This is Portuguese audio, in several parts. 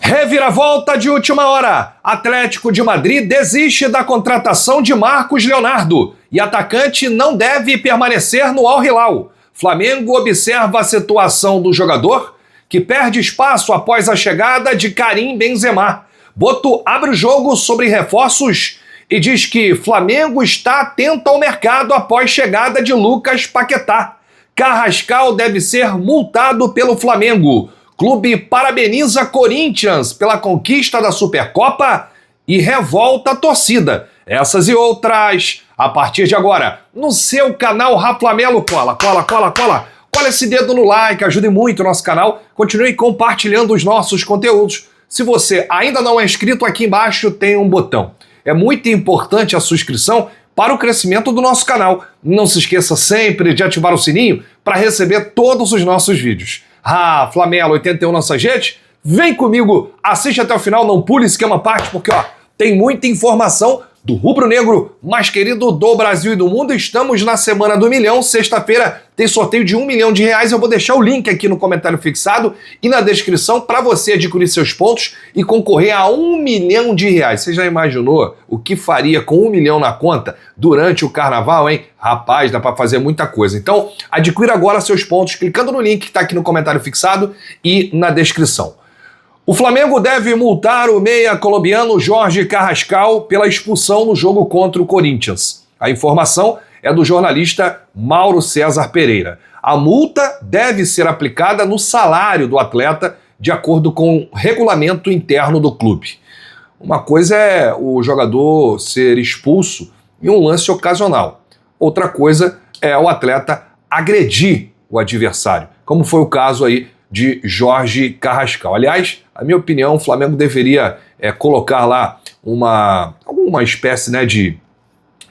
Reviravolta de última hora. Atlético de Madrid desiste da contratação de Marcos Leonardo e atacante não deve permanecer no Al Hilal. Flamengo observa a situação do jogador, que perde espaço após a chegada de Karim Benzema. Boto abre o jogo sobre reforços e diz que Flamengo está atento ao mercado após chegada de Lucas Paquetá. Carrascal deve ser multado pelo Flamengo. Clube parabeniza Corinthians pela conquista da Supercopa e revolta a torcida. Essas e outras a partir de agora no seu canal Raflamelo. Cola esse dedo no like, ajude muito o nosso canal. Continue compartilhando os nossos conteúdos. Se você ainda não é inscrito, aqui embaixo tem um botão. É muito importante a sua inscrição para o crescimento do nosso canal. Não se esqueça sempre de ativar o sininho para receber todos os nossos vídeos. Raflamelo 81 nossa gente, vem comigo, assiste até o final, não pule esquema à parte, porque tem muita informação do rubro-negro mais querido do Brasil e do mundo. Estamos na Semana do Milhão, sexta-feira tem sorteio de R$1 milhão. Eu vou deixar o link aqui no comentário fixado e na descrição para você adquirir seus pontos e concorrer a R$1 milhão. Você já imaginou o que faria com R$1 milhão na conta durante o carnaval, hein? Rapaz, dá para fazer muita coisa. Então, adquira agora seus pontos clicando no link que está aqui no comentário fixado e na descrição. O Flamengo deve multar o meia colombiano Jorge Carrascal pela expulsão no jogo contra o Corinthians. A informação é do jornalista Mauro César Pereira. A multa deve ser aplicada no salário do atleta de acordo com o regulamento interno do clube. Uma coisa é o jogador ser expulso em um lance ocasional. Outra coisa é o atleta agredir o adversário, como foi o caso aí de Jorge Carrascal. Aliás, a minha opinião, o Flamengo deveria colocar lá alguma espécie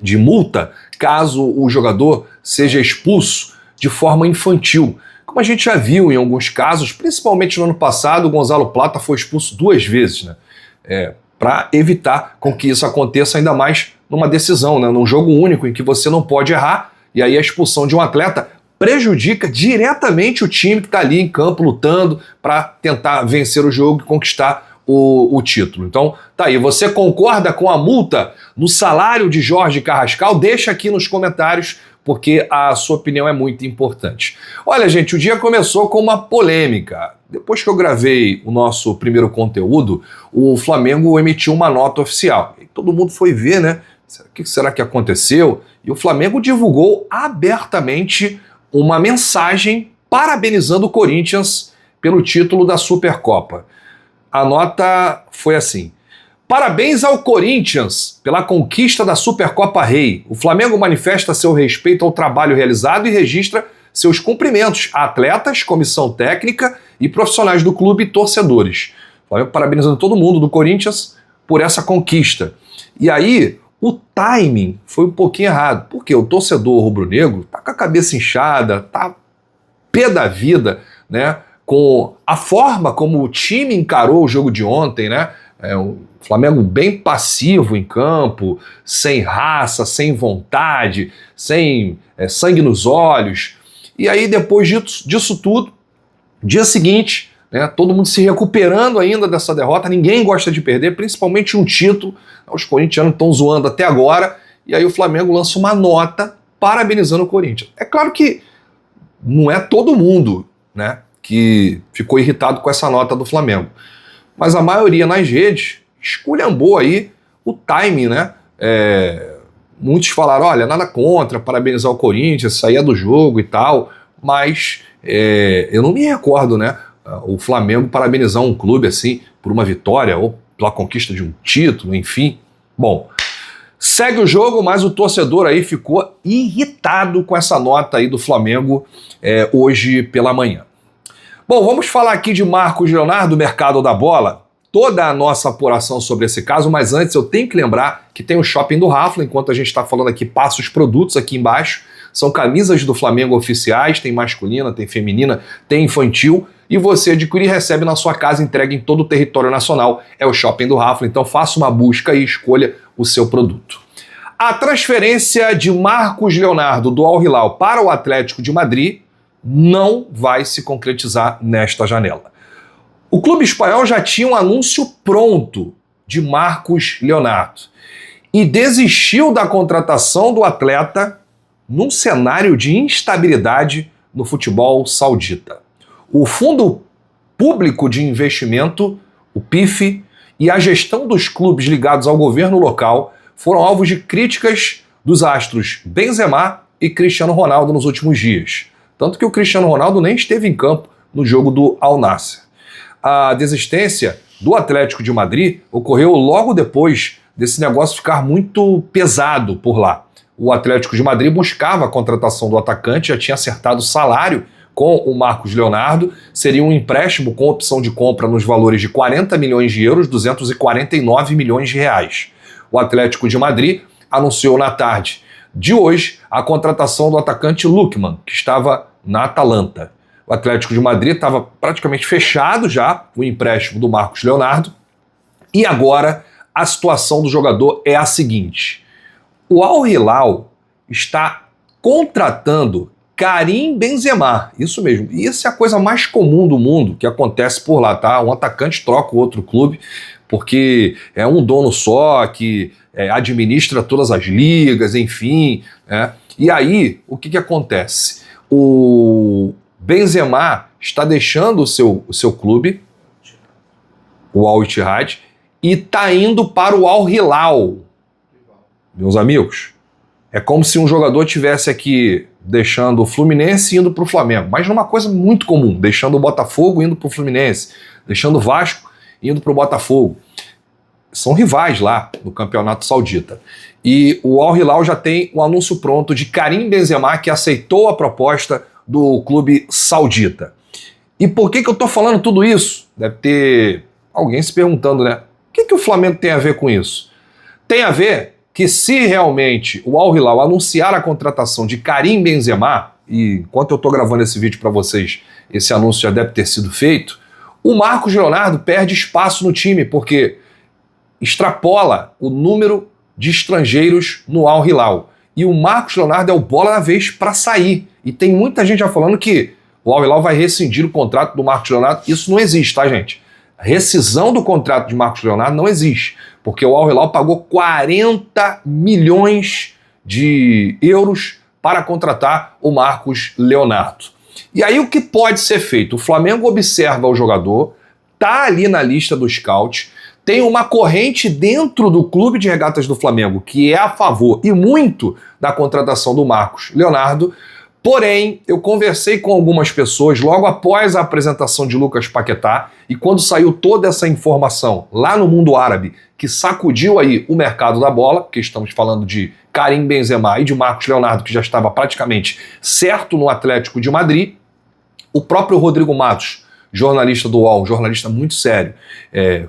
de multa caso o jogador seja expulso de forma infantil. Como a gente já viu em alguns casos, principalmente no ano passado, o Gonzalo Plata foi expulso 2 vezes, né? Para evitar com que isso aconteça ainda mais numa decisão, né? Num jogo único em que você não pode errar, e aí a expulsão de um atleta prejudica diretamente o time que está ali em campo lutando para tentar vencer o jogo e conquistar o título. Então, tá aí. Você concorda com a multa no salário de Jorge Carrascal? Deixa aqui nos comentários, porque a sua opinião é muito importante. Olha, gente, o dia começou com uma polêmica. Depois que eu gravei o nosso primeiro conteúdo, o Flamengo emitiu uma nota oficial. E todo mundo foi ver, né? O que será que aconteceu? E o Flamengo divulgou abertamente uma mensagem parabenizando o Corinthians pelo título da Supercopa. A nota foi assim: parabéns ao Corinthians pela conquista da Supercopa Rei. O Flamengo manifesta seu respeito ao trabalho realizado e registra seus cumprimentos a atletas, comissão técnica e profissionais do clube e torcedores. O Flamengo parabenizando todo mundo do Corinthians por essa conquista. E aí, o timing foi um pouquinho errado, porque o torcedor rubro-negro tá com a cabeça inchada, tá pé da vida, né? Com a forma como o time encarou o jogo de ontem, né? O Flamengo bem passivo em campo, sem raça, sem vontade, sem sangue nos olhos. E aí, depois disso tudo, dia seguinte, né, todo mundo se recuperando ainda dessa derrota, ninguém gosta de perder, principalmente um título. Os corintianos estão zoando até agora, e aí o Flamengo lança uma nota parabenizando o Corinthians. É claro que não é todo mundo, né, que ficou irritado com essa nota do Flamengo, mas a maioria nas redes esculhambou aí o timing, né? Muitos falaram, olha, nada contra, parabenizar o Corinthians, sair do jogo e tal, mas eu não me recordo, né? O Flamengo parabenizar um clube assim por uma vitória ou pela conquista de um título, enfim. Bom, segue o jogo, mas o torcedor aí ficou irritado com essa nota aí do Flamengo hoje pela manhã. Bom, vamos falar aqui de Marcos Leonardo, mercado da bola. Toda a nossa apuração sobre esse caso, mas antes eu tenho que lembrar que tem o Shopping do Rafla, enquanto a gente está falando aqui, passa os produtos aqui embaixo. São camisas do Flamengo oficiais, tem masculina, tem feminina, tem infantil, e você adquire e recebe na sua casa, entrega em todo o território nacional. É o Shopping do Rafla, então faça uma busca e escolha o seu produto. A transferência de Marcos Leonardo do Al Hilal para o Atlético de Madrid não vai se concretizar nesta janela. O O clube espanhol já tinha um anúncio pronto de Marcos Leonardo e desistiu da contratação do atleta num cenário de instabilidade no futebol saudita. O Fundo Público de Investimento, o PIF, e a gestão dos clubes ligados ao governo local foram alvos de críticas dos astros Benzema e Cristiano Ronaldo nos últimos dias. Tanto que o Cristiano Ronaldo nem esteve em campo no jogo do Al Nassr. A desistência do Atlético de Madrid ocorreu logo depois desse negócio ficar muito pesado por lá. O Atlético de Madrid buscava a contratação do atacante, já tinha acertado o salário com o Marcos Leonardo, seria um empréstimo com opção de compra nos valores de 40 milhões de euros, 249 milhões de reais. O Atlético de Madrid anunciou na tarde de hoje a contratação do atacante Lookman, que estava na Atalanta. O Atlético de Madrid estava praticamente fechado já, o empréstimo do Marcos Leonardo, e agora a situação do jogador é a seguinte: o Al Hilal está contratando Karim Benzema, isso mesmo, e isso é a coisa mais comum do mundo que acontece por lá, tá? Um atacante troca o outro clube, porque é um dono só que administra todas as ligas, enfim, né? E aí, o que acontece? O Benzema está deixando o seu clube, o Al Ittihad, e está indo para o Al Hilal. Meus amigos, é como se um jogador tivesse aqui deixando o Fluminense e indo para o Flamengo, mas numa coisa muito comum, deixando o Botafogo indo para o Fluminense, deixando o Vasco indo para o Botafogo. São rivais lá no Campeonato Saudita. E o Al Hilal já tem um anúncio pronto de Karim Benzema, que aceitou a proposta do clube saudita. E por que eu estou falando tudo isso? Deve ter alguém se perguntando, né? O que o Flamengo tem a ver com isso? Tem a ver que se realmente o Al Hilal anunciar a contratação de Karim Benzema, e enquanto eu estou gravando esse vídeo para vocês, esse anúncio já deve ter sido feito, o Marcos Leonardo perde espaço no time, porque extrapola o número de estrangeiros no Al Hilal. E o Marcos Leonardo é o bola da vez para sair. E tem muita gente já falando que o Al Hilal vai rescindir o contrato do Marcos Leonardo. Isso não existe, tá, gente? A rescisão do contrato de Marcos Leonardo não existe, porque o Al Hilal pagou 40 milhões de euros para contratar o Marcos Leonardo. E aí o que pode ser feito? O Flamengo observa o jogador, tá ali na lista do scout, tem uma corrente dentro do clube de regatas do Flamengo que é a favor e muito da contratação do Marcos Leonardo. Porém, eu conversei com algumas pessoas logo após a apresentação de Lucas Paquetá e quando saiu toda essa informação lá no mundo árabe que sacudiu aí o mercado da bola, porque estamos falando de Karim Benzema e de Marcos Leonardo, que já estava praticamente certo no Atlético de Madrid, o próprio Rodrigo Matos, jornalista do UOL, um jornalista muito sério,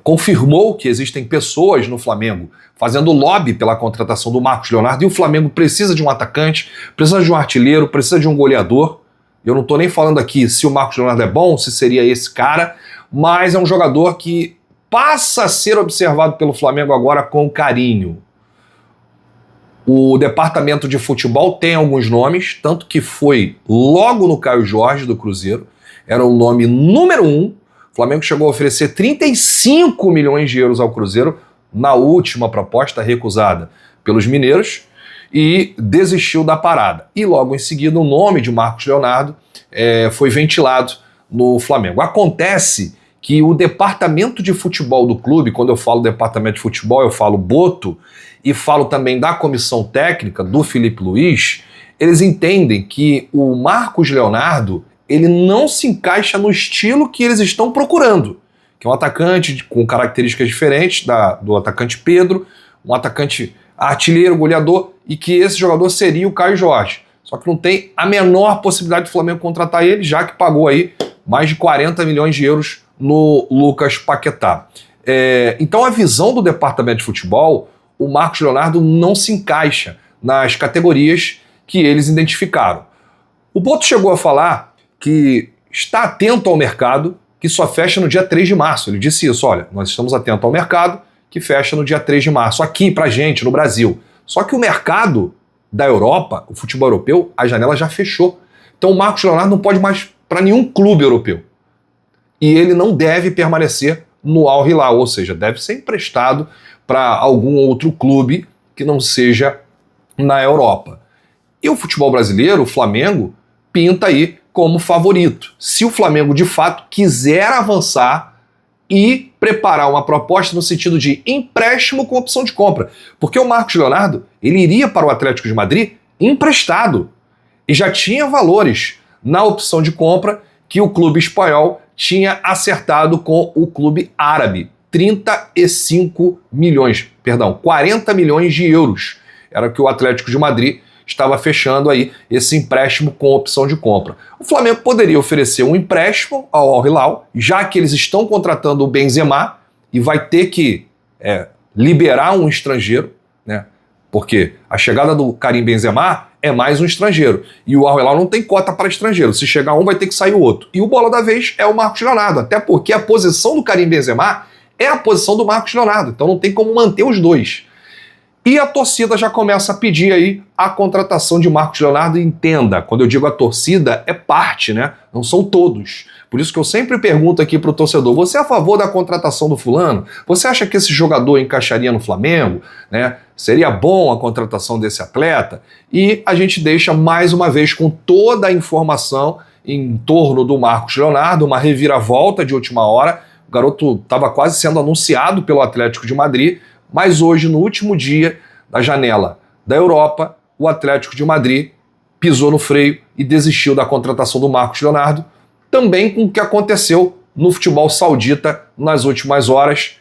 confirmou que existem pessoas no Flamengo fazendo lobby pela contratação do Marcos Leonardo e o Flamengo precisa de um atacante, precisa de um artilheiro, precisa de um goleador. Eu não estou nem falando aqui se o Marcos Leonardo é bom, se seria esse cara, mas é um jogador que passa a ser observado pelo Flamengo agora com carinho. O departamento de futebol tem alguns nomes, tanto que foi logo no Caio Jorge do Cruzeiro, era o nome número 1. O Flamengo chegou a oferecer 35 milhões de euros ao Cruzeiro na última proposta recusada pelos mineiros e desistiu da parada. E logo em seguida o nome de Marcos Leonardo foi ventilado no Flamengo. Acontece que o departamento de futebol do clube, quando eu falo departamento de futebol, eu falo Boto e falo também da comissão técnica do Felipe Luiz, eles entendem que o Marcos Leonardo ele não se encaixa no estilo que eles estão procurando, que é um atacante com características diferentes do atacante Pedro, um atacante artilheiro, goleador, e que esse jogador seria o Caio Jorge. Só que não tem a menor possibilidade do Flamengo contratar ele, já que pagou aí mais de 40 milhões de euros no Lucas Paquetá. Então a visão do departamento de futebol, o Marcos Leonardo não se encaixa nas categorias que eles identificaram. O Boto chegou a falar que está atento ao mercado, que só fecha no dia 3 de março. Ele disse isso, olha, nós estamos atentos ao mercado, que fecha no dia 3 de março, aqui pra gente, no Brasil. Só que o mercado da Europa, o futebol europeu, a janela já fechou. Então o Marcos Leonardo não pode mais para nenhum clube europeu. e ele não deve permanecer no Al Hilal, ou seja, deve ser emprestado para algum outro clube que não seja na Europa. E o futebol brasileiro, o Flamengo, pinta aí como favorito. Se o Flamengo de fato quiser avançar e preparar uma proposta no sentido de empréstimo com opção de compra. Porque o Marcos Leonardo, ele iria para o Atlético de Madrid emprestado. E já tinha valores na opção de compra que o clube espanhol tinha acertado com o clube árabe. 40 milhões de euros. Era o que o Atlético de Madrid estava fechando aí esse empréstimo com opção de compra. O Flamengo poderia oferecer um empréstimo ao Al Hilal, já que eles estão contratando o Benzema e vai ter que liberar um estrangeiro, né? Porque a chegada do Karim Benzema é mais um estrangeiro. E o Al Hilal não tem cota para estrangeiro. Se chegar um, vai ter que sair o outro. E o bola da vez é o Marcos Leonardo, até porque a posição do Karim Benzema é a posição do Marcos Leonardo. Então não tem como manter os dois. E a torcida já começa a pedir aí a contratação de Marcos Leonardo. Entenda, quando eu digo a torcida, é parte, né? Não são todos. Por isso que eu sempre pergunto aqui pro torcedor, você é a favor da contratação do fulano? Você acha que esse jogador encaixaria no Flamengo? Né? Seria bom a contratação desse atleta? E a gente deixa mais uma vez com toda a informação em torno do Marcos Leonardo, uma reviravolta de última hora. O garoto estava quase sendo anunciado pelo Atlético de Madrid, mas hoje, no último dia da janela da Europa, o Atlético de Madrid pisou no freio e desistiu da contratação do Marcos Leonardo, também com o que aconteceu no futebol saudita nas últimas horas.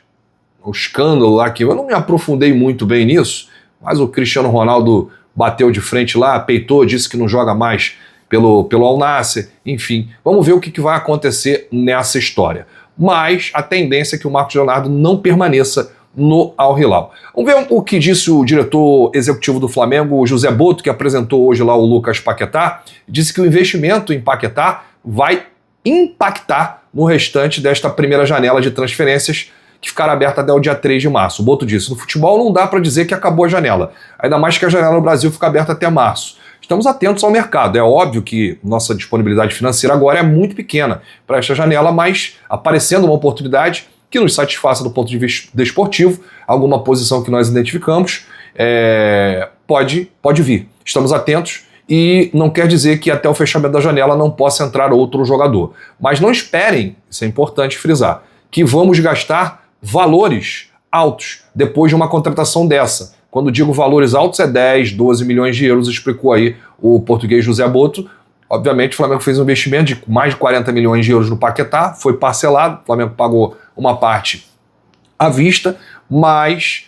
O escândalo lá, que eu não me aprofundei muito bem nisso, mas o Cristiano Ronaldo bateu de frente lá, peitou, disse que não joga mais pelo Al Nassr, enfim. Vamos ver o que vai acontecer nessa história. Mas a tendência é que o Marcos Leonardo não permaneça no Al Hilal. Vamos ver o que disse o diretor executivo do Flamengo, o José Boto, que apresentou hoje lá o Lucas Paquetá. Disse que o investimento em Paquetá vai impactar no restante desta primeira janela de transferências que ficará aberta até o dia 3 de março. O Boto disse, no futebol não dá para dizer que acabou a janela, ainda mais que a janela no Brasil fica aberta até março. Estamos atentos ao mercado. É óbvio que nossa disponibilidade financeira agora é muito pequena para esta janela, mas aparecendo uma oportunidade que nos satisfaça do ponto de vista desportivo, alguma posição que nós identificamos, pode vir. Estamos atentos e não quer dizer que até o fechamento da janela não possa entrar outro jogador. Mas não esperem, isso é importante frisar, que vamos gastar valores altos depois de uma contratação dessa. Quando digo valores altos é 10, 12 milhões de euros, explicou aí o português José Boto. Obviamente o Flamengo fez um investimento de mais de 40 milhões de euros no Paquetá, foi parcelado, o Flamengo pagou uma parte à vista, mas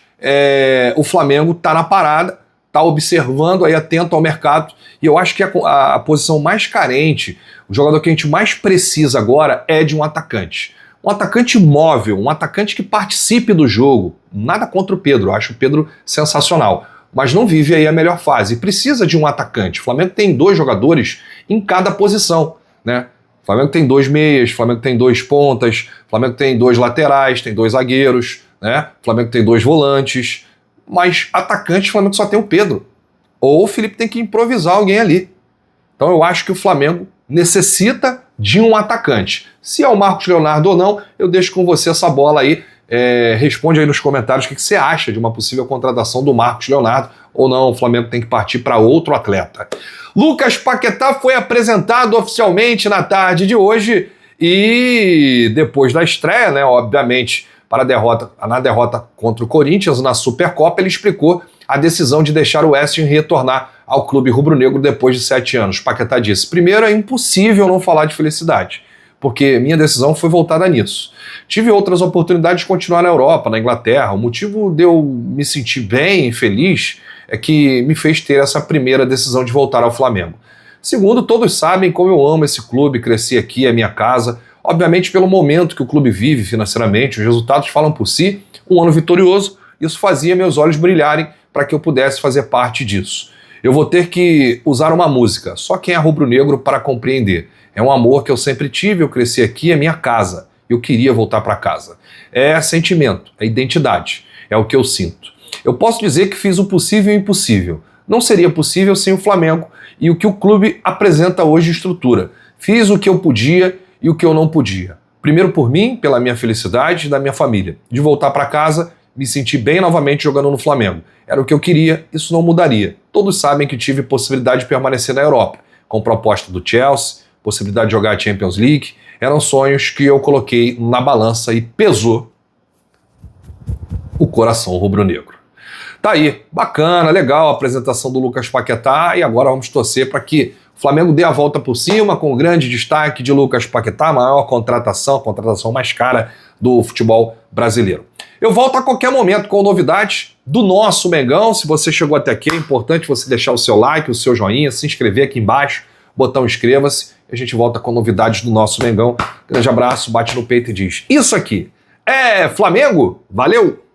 o Flamengo está na parada, está observando aí, atento ao mercado, e eu acho que a posição mais carente, o jogador que a gente mais precisa agora é de um atacante. Um atacante móvel, um atacante que participe do jogo. Nada contra o Pedro, eu acho o Pedro sensacional, mas não vive aí a melhor fase, e precisa de um atacante. O Flamengo tem 2 jogadores em cada posição, né? O Flamengo tem 2 meias, o Flamengo tem 2 pontas, o Flamengo tem 2 laterais, tem 2 zagueiros, né? O Flamengo tem 2 volantes, mas atacante o Flamengo só tem o Pedro. Ou o Felipe tem que improvisar alguém ali. Então eu acho que o Flamengo necessita de um atacante. Se é o Marcos Leonardo ou não, eu deixo com você essa bola aí. Responde aí nos comentários o que você acha de uma possível contratação do Marcos Leonardo ou não. O Flamengo tem que partir para outro atleta. Lucas Paquetá foi apresentado oficialmente na tarde de hoje e depois da estreia, né, obviamente, na derrota contra o Corinthians na Supercopa, ele explicou a decisão de deixar o West Ham retornar ao clube rubro-negro depois de 7 anos. Paquetá disse, primeiro, é impossível não falar de felicidade, porque minha decisão foi voltada nisso. Tive outras oportunidades de continuar na Europa, na Inglaterra. O motivo de eu me sentir bem, feliz, é que me fez ter essa primeira decisão de voltar ao Flamengo. Segundo, todos sabem como eu amo esse clube, cresci aqui, é minha casa. Obviamente pelo momento que o clube vive financeiramente, os resultados falam por si, um ano vitorioso, isso fazia meus olhos brilharem para que eu pudesse fazer parte disso. Eu vou ter que usar uma música, só quem é rubro-negro para compreender. É um amor que eu sempre tive, eu cresci aqui, é minha casa. Eu queria voltar para casa. É sentimento, é identidade, é o que eu sinto. Eu posso dizer que fiz o possível e o impossível. Não seria possível sem o Flamengo e o que o clube apresenta hoje de estrutura. Fiz o que eu podia e o que eu não podia. Primeiro por mim, pela minha felicidade e da minha família. De voltar para casa, me sentir bem novamente jogando no Flamengo. Era o que eu queria, isso não mudaria. Todos sabem que tive possibilidade de permanecer na Europa, com proposta do Chelsea, possibilidade de jogar a Champions League. Eram sonhos que eu coloquei na balança e pesou o coração rubro-negro. Tá aí, bacana, legal a apresentação do Lucas Paquetá, e agora vamos torcer para que o Flamengo dê a volta por cima, com o grande destaque de Lucas Paquetá, a maior contratação, a contratação mais cara do futebol brasileiro. Eu volto a qualquer momento com novidades do nosso Mengão. Se você chegou até aqui, é importante você deixar o seu like, o seu joinha, se inscrever aqui embaixo, botão inscreva-se, e a gente volta com novidades do nosso Mengão. Grande abraço, bate no peito e diz: isso aqui é Flamengo? Valeu!